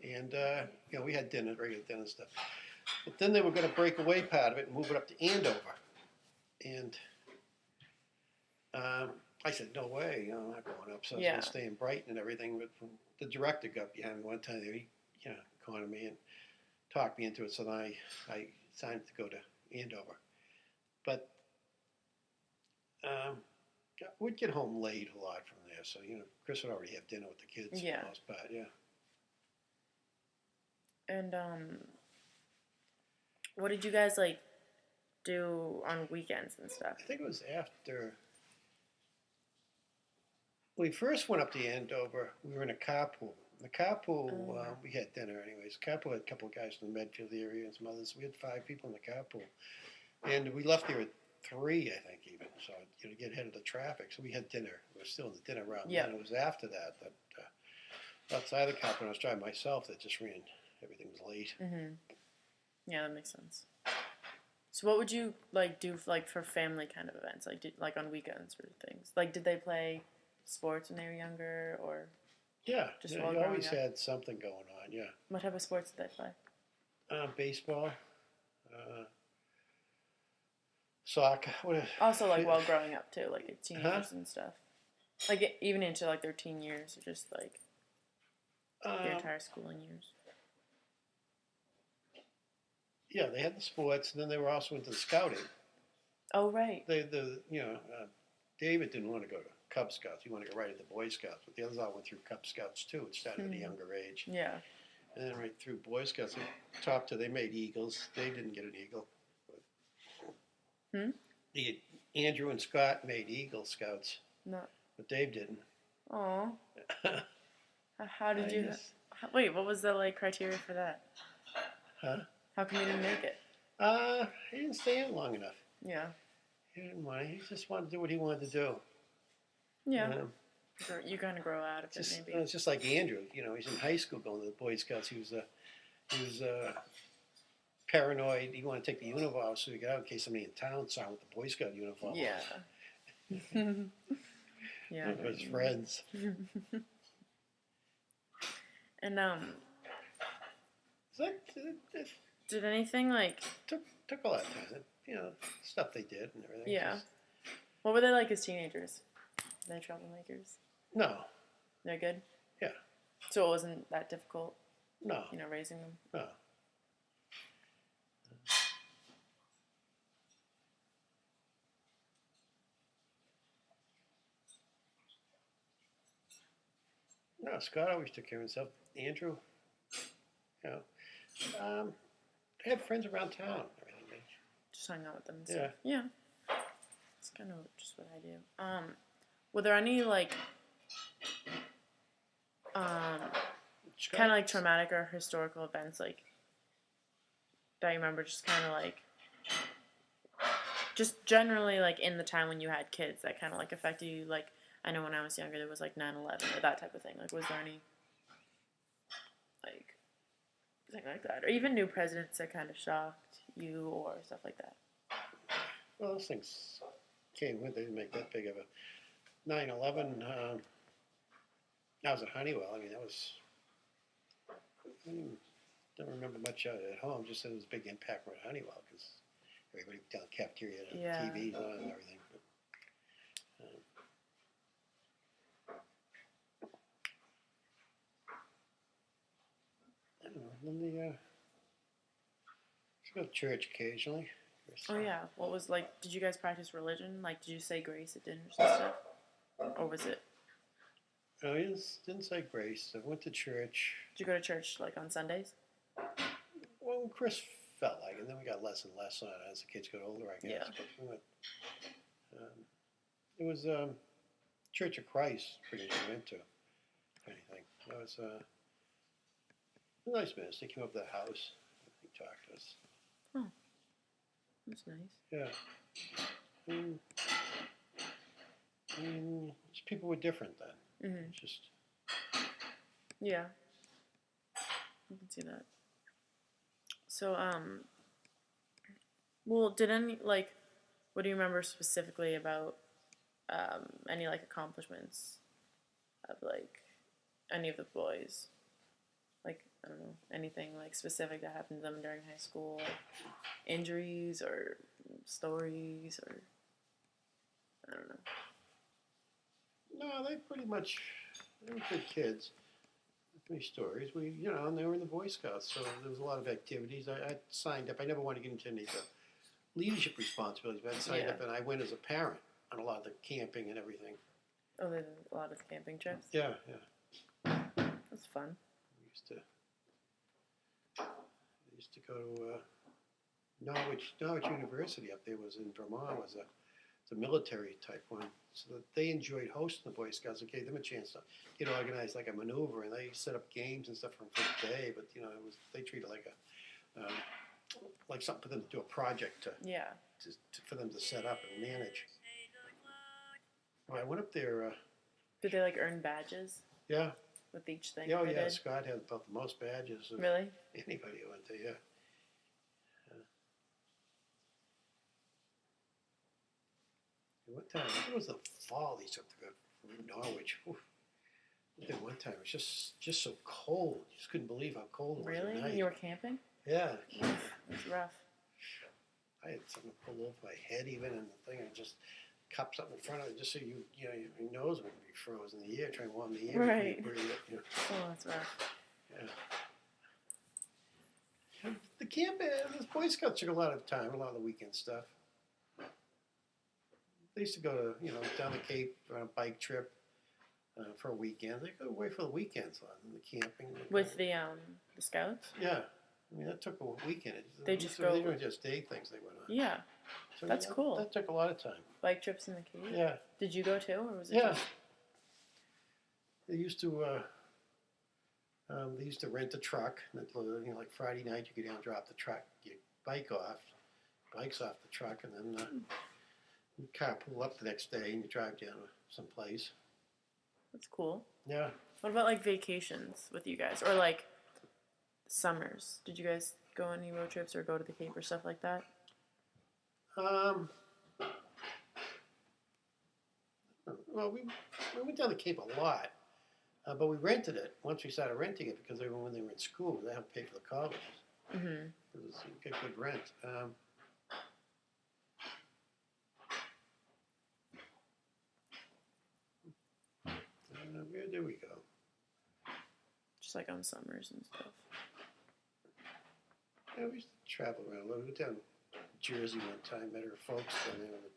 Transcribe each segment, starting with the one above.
And we had dinner, regular dinner stuff. But then they were going to break away part of it and move it up to Andover. And I said, no way, I'm not going up. So I was going to stay in Brighton and everything. But the director got behind me one time. He, cornered me and talked me into it. So then I signed to go to Andover. But we'd get home late a lot from there. So, Chris would already have dinner with the kids for the most part, And what did you guys do on weekends and stuff? I think it was after we first went up to Andover. We were in a carpool. In the carpool, we had dinner anyways. Carpool had a couple of guys from the Medfield area and some others. We had 5 people in the carpool, and we left there at 3, I think, even. So to get ahead of the traffic. So we had dinner. We were still in the dinner round. Yeah. And it was after that outside the carpool, I was driving myself. That just ran. Everything was late. Mm-hmm. Yeah, that makes sense. So what would you do for family kind of events, on weekends or things? Did they play sports when they were younger, or just you always had something going on? Yeah. What type of sports did they play? Baseball, soccer. Also, while growing up too, at teenagers and stuff. Even into their teen years, or just their entire schooling years. Yeah, they had the sports, and then they were also into the scouting. Oh, right. David didn't want to go to Cub Scouts. He wanted to go right into Boy Scouts, but the others all went through Cub Scouts too. It started at a younger age. Yeah. And then right through Boy Scouts, they made Eagles. Dave didn't get an Eagle. Andrew and Scott made Eagle Scouts. No. But Dave didn't. Oh. How did you? Wait, what was the criteria for that? Huh? How come you didn't make it? He didn't stay in long enough. Yeah. He didn't want. He just wanted to do what he wanted to do. Yeah. You kind of grow out of it, maybe. It's just like Andrew. He's in high school going to the Boy Scouts. He was paranoid. He wanted to take the uniform off so he got out in case somebody in town saw him with the Boy Scout uniform. Yeah. Yeah. With his friends. And did anything took a lot of time. Stuff they did and everything. Yeah. What were they like as teenagers? Were they troublemakers? No. They're good? Yeah. So it wasn't that difficult? No. Raising them? No. No, Scott always took care of himself. Andrew, they had friends around town and everything. Just hung out with them and stuff. Yeah. That's kind of just what I do. Were there any kind of traumatic or historical events that you remember just kind of just generally in the time when you had kids that kind of affected you? I know when I was younger there was 9/11 or that type of thing. Was there any thing like that, or even new presidents that kind of shocked you or stuff like that? Well, those things came with. They didn't make that big of a 9/11. I was at Honeywell. That was. I don't remember much at home. Just that it was a big impact at Honeywell because everybody down the cafeteria had TVs on and everything. But, I don't know. Then go to church occasionally. Oh yeah. What was did you guys practice religion? Did you say grace at dinners and stuff? Or was it? No, he didn't say grace. I went to church. Did you go to church on Sundays? Well, Chris felt like it. And then we got less and less on it as the kids got older, I guess. Yeah. But we went, it was Church of Christ, pretty much we went to. Anything. It was a nice minister. He came up to the house. He talked to us. Oh, that's nice. Yeah. People were different then. Mm-hmm. Just. Yeah. I can see that. So, well, did any, what do you remember specifically about, any, accomplishments of, any of the boys? Anything like specific that happened to them during high school? Like injuries or stories or I don't know. No, they were good kids. Many stories. And they were in the Boy Scouts, so there was a lot of activities. I signed up. I never wanted to get into any of the leadership responsibilities, but I signed up and I went as a parent on a lot of the camping and everything. Oh, there's a lot of camping trips? Yeah. That's fun. I used to go to Norwich University up there was in Vermont. It's a military type one. So that they enjoyed hosting the Boy Scouts. It gave them a chance to get organized like a maneuver, and they set up games and stuff for the day. But they treated it like something for them to do a project for them to set up and manage. Well, I went up there. Did they earn badges? Yeah. With each thing? Yeah, did? Scott had about the most badges of really? Anybody who went there. Yeah. One time, I think it was the fall. They took to go from Norwich. One time, it was just so cold. You just couldn't believe how cold it was at Really? night. You were camping? Yeah. It's rough. I had something pulled over my head even, and the thing, I just cupped something in front of it just so your nose wouldn't be frozen in the air, trying to warm the air. Right. Breathe it, Oh, that's rough. Yeah. The the Boy Scouts took a lot of time, a lot of the weekend stuff. They used to go to, down the Cape on a bike trip for a weekend. They go away for the weekends on the camping. With the Scouts? Yeah. I mean, that took a weekend. They weren't just day things they went on. Yeah. So that's cool. That took a lot of time. Bike trips in the Cape? Yeah. Did you go too, or was it just... They used to rent a truck. Like Friday night, you go down and drop the bikes off the truck, and then you car pull up the next day and you drive down to some place. That's cool. Yeah. What about vacations with you guys, or summers? Did you guys go on any road trips or go to the Cape or stuff like that? Well, we went down the Cape a lot, but we rented it once we started renting it because when they were in school, they helped pay for the colleges. Mm-hmm. You get good rent. Where did we go? Just on summers and stuff. Yeah, we used to travel around a little. We went down to Jersey one time, met her folks down there on the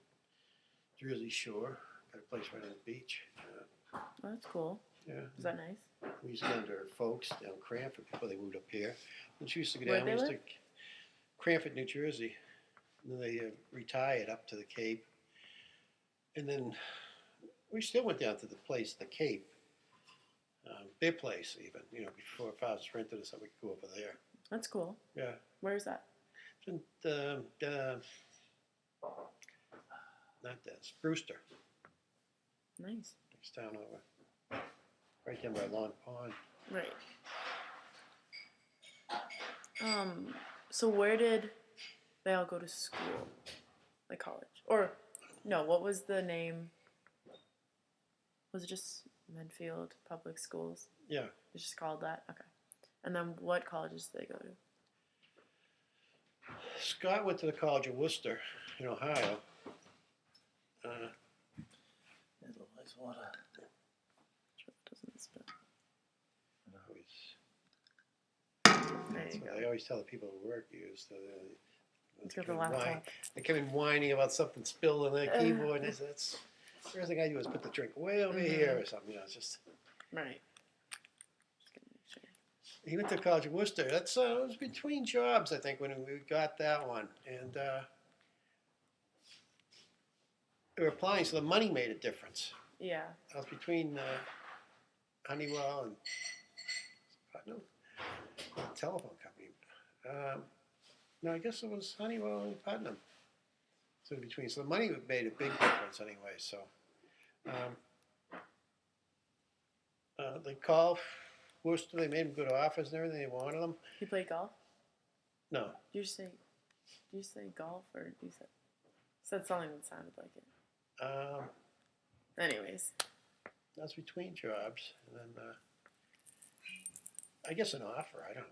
Jersey shore. Got a place right on the beach. Oh, that's cool. Yeah. Is that nice? We used to go down to her folks down Cranford before they moved up here. And she used to go Where'd down. they We used live? to Cranford, New Jersey. And then they retired up to the Cape. And then we still went down to the Cape. Their place, even, before fathers rented us, so we could go over there. That's cool. Yeah. Where is that? And, not this, Brewster. Nice. Next town over. Right down by Long Pond. Right. So where did they all go to school? College? Or, no, what was the name? Was it just Medfield Public Schools? Yeah. It's just called that? Okay. And then what colleges did they go to? Scott went to the College of Worcester in Ohio. Otherwise, water. Doesn't spit. There That's you what go. I always tell the people who work use. Let's get the laptop. They come in whining about something spilled on their keyboard. And that's the first thing I do is put the drink way over here or something. It's just. Right. He went to College of Worcester. It was between jobs, I think, when we got that one. And they were applying, so the money made a difference. Yeah. I was between Honeywell and Putnam, a telephone company. No, I guess it was Honeywell and Putnam. So between, so the money made a big difference anyway. So they called Worcester. They made them good offers and everything. They wanted them. You play golf? No. Do you say golf, or do you said something that sounded like it? Anyways. That's between jobs, and then I guess an offer. I don't know.